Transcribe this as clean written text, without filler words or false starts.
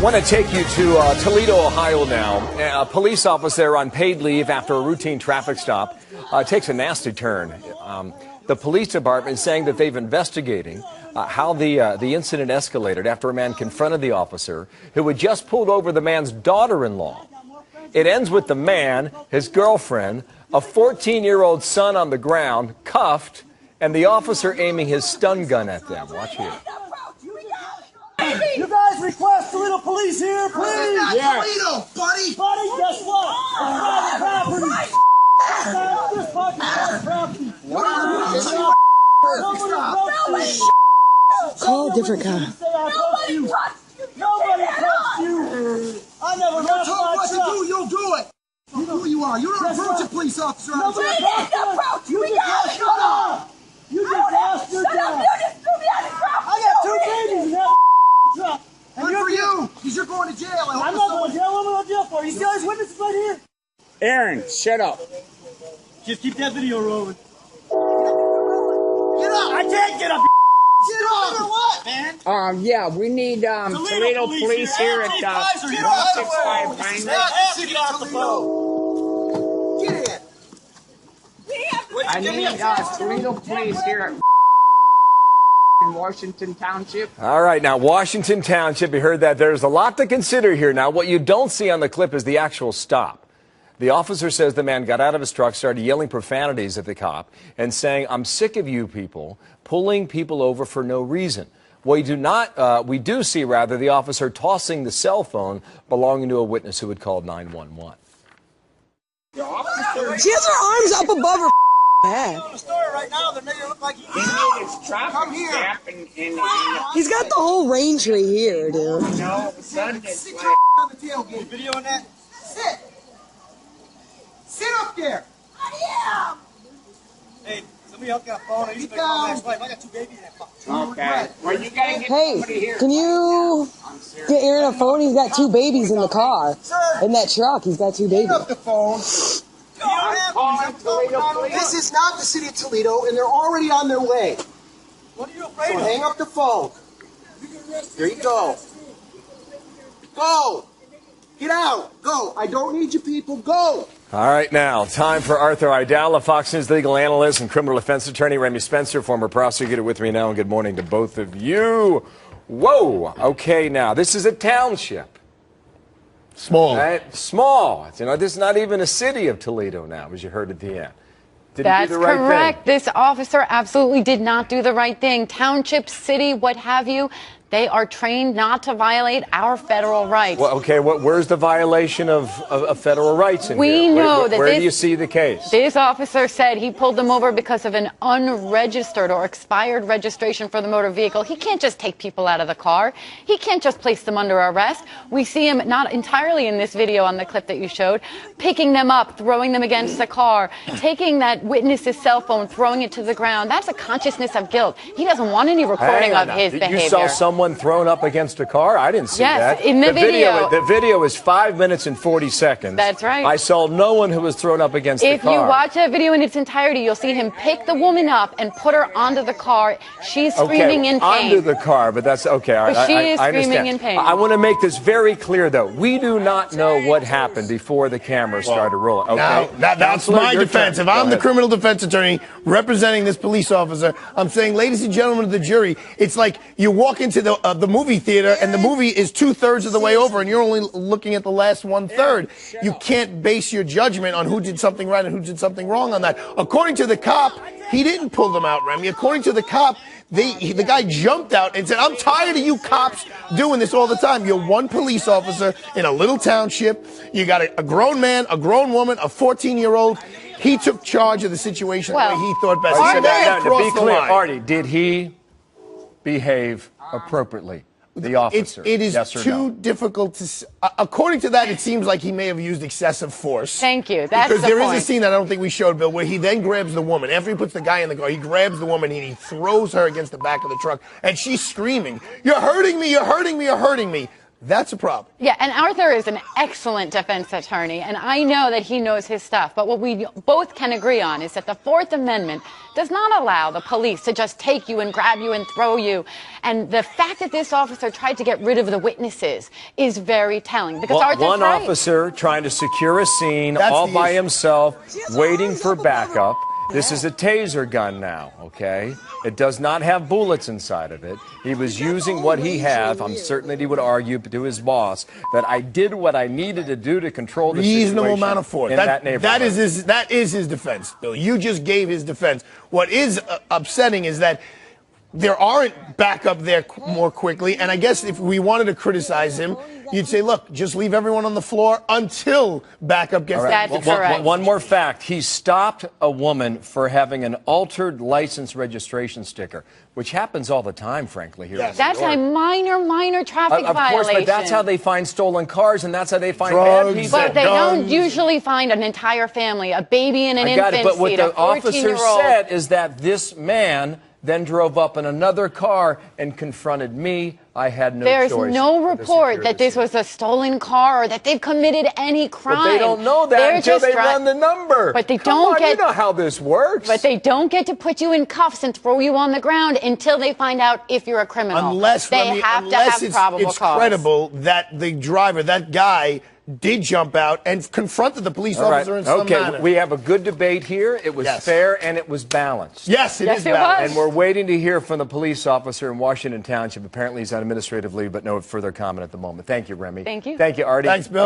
Want to take you to Toledo, Ohio now. A police officer on paid leave after a routine traffic stop takes a nasty turn. The police department is saying that they've investigating how the incident escalated after a man confronted the officer who had just pulled over the man's daughter-in-law. It ends with the man, his girlfriend, a 14-year-old son on the ground, cuffed, and the officer aiming his stun gun at them. Watch here. You guys request Toledo police here, please. Yeah. Toledo, buddy. Buddy, guess what? Private property. This private property. Call a different car. Nobody trusts you. Nobody trusts you. I never You're told what to do, you'll do it. You know who you are. You don't approach a police officer. Nobody approach you. You just lost your job. You just threw me out of the truck. I got two babies in that truck. Good for you, because you're going to jail. I'm not going to jail. I'm going to jail for you. See all these witnesses right here? Aaron, shut up. Just keep that video rolling. Get up. I can't get up. Get up. Or what, man? Yeah, we need Toledo police here at 165 Pine Ridge. Get off the phone. Get in. I need Toledo police here at in Washington Township. All right, now, Washington Township, you heard that. There's a lot to consider here. Now, what you don't see on the clip is the actual stop. The officer says the man got out of his truck, started yelling profanities at the cop, and saying, "I'm sick of you people pulling people over for no reason." We do see the officer tossing the cell phone belonging to a witness who had called 911. She has her arms up above her head. The story right now, they're making it look like Come here. He's got the whole range right here, dude. No, son, it's Sit like... your on the tailgate. Videoing that? Sit. Sit up there. I am. Hey, somebody else got a phone. I used to call next life. I got two babies in that phone. Okay. Well, you gotta get Hey, somebody here. can you get Aaron a phone? He's got two babies in the car. In that truck, he's got two babies. Pick up the phone. Toledo This is not the city of Toledo, and they're already on their way. What are you afraid So of? hang up the phone. There you go. Go. Get out. Go. I don't need you people. Go. All right, now, time for Arthur Aidala, Fox News legal analyst and criminal defense attorney. Remy Spencer, former prosecutor, with me now, and good morning to both of you. Whoa. Okay, now, this is a township. Small. Right? Small. You know, this is not even a city of Toledo now, as you heard at the end. Did That's he do the right correct. thing? This officer absolutely did not do the right thing. Township, city, what have you, they are trained not to violate our federal rights. Well, okay, where's the violation of federal rights in We here? know that where this, do you see the case? This officer said he pulled them over because of an unregistered or expired registration for the motor vehicle. He can't just take people out of the car. He can't just place them under arrest. We see him, not entirely in this video on the clip that you showed, picking them up, throwing them against the car, taking that witness's cell phone, throwing it to the ground. That's a consciousness of guilt. He doesn't want any recording of his behavior. You saw someone thrown up against a car? I didn't see that. Yes, in the video. The video is 5 minutes and 40 seconds. That's right. I saw no one who was thrown up against the car. If you watch that video in its entirety, you'll see him pick the woman up and put her onto the car. She's screaming in pain. Onto the car, but that's okay. But she is I screaming understand. in pain. I want to make this very clear, though. We do not know what happened before the cameras started rolling. Okay? Now, that's Counselor, my your defense. turn. If Go I'm the ahead. criminal defense attorney representing this police officer, I'm saying, ladies and gentlemen of the jury, it's like you walk into the movie theater and the movie is 2/3 of the way over and you're only looking at the last 1/3. You can't base your judgment on who did something right and who did something wrong on that. According to the cop, he didn't pull them out, Remy. According to the cop, the guy jumped out and said, "I'm tired of you cops doing this all the time. You're one police officer in a little township. You got a grown man, a grown woman, a 14-year-old. He took charge of the situation the way he thought best. He said, Now, to "Cross be the clear, line." Artie, did he behave appropriately? The officer. It is yes or too no? difficult to. According to that, it seems like he may have used excessive force. Thank you. That's because the there point. is a scene that I don't think we showed, Bill, where he then grabs the woman. After he puts the guy in the car, he grabs the woman and he throws her against the back of the truck, and she's screaming, "You're hurting me! You're hurting me! You're hurting me!" That's a problem. Yeah, and Arthur is an excellent defense attorney, and I know that he knows his stuff. But what we both can agree on is that the Fourth Amendment does not allow the police to just take you and grab you and throw you. And the fact that this officer tried to get rid of the witnesses is very telling. Because Arthur's one right. officer trying to secure a scene That's all the by issue. himself, waiting for backup. This is a taser gun now, okay? It does not have bullets inside of it. He was using what he had. I'm certain that he would argue to his boss that I did what I needed to do to control the Reasonable situation amount of force. in that neighborhood. That is his defense, Bill. You just gave his defense. What is upsetting is that there aren't backup there more quickly. And I guess if we wanted to criticize him, you'd say, look, just leave everyone on the floor until backup gets there. That's correct. One more fact. He stopped a woman for having an altered license registration sticker, which happens all the time, frankly, here. Yes. That's a minor traffic Of course, violation. but that's how they find stolen cars, and that's how they find Drugs. bad people. But they Guns. don't usually find an entire family, a baby in an I got infant it, but what seat, a the officer 14-year-old. said is that this man then drove up in another car and confronted me. I had no There's choice. no but to report secure that the this scene. was a stolen car or that they've committed any crime. But they don't know that They're until just they run the number. But they Come don't on, get. You know how this works. But they don't get to put you in cuffs and throw you on the ground until they find out if you're a criminal. Unless, they Remy, have unless to have probable it's cause. credible that the driver, that guy, did jump out and confronted the police All right. officer in some Okay, manner. we have a good debate here. It was Yes. fair and it was balanced. Yes, it Yes, is it valid. was. And we're waiting to hear from the police officer in Washington Township. Apparently he's on administrative leave, but no further comment at the moment. Thank you, Remy. Thank you. Thank you, Artie. Thanks, Bill.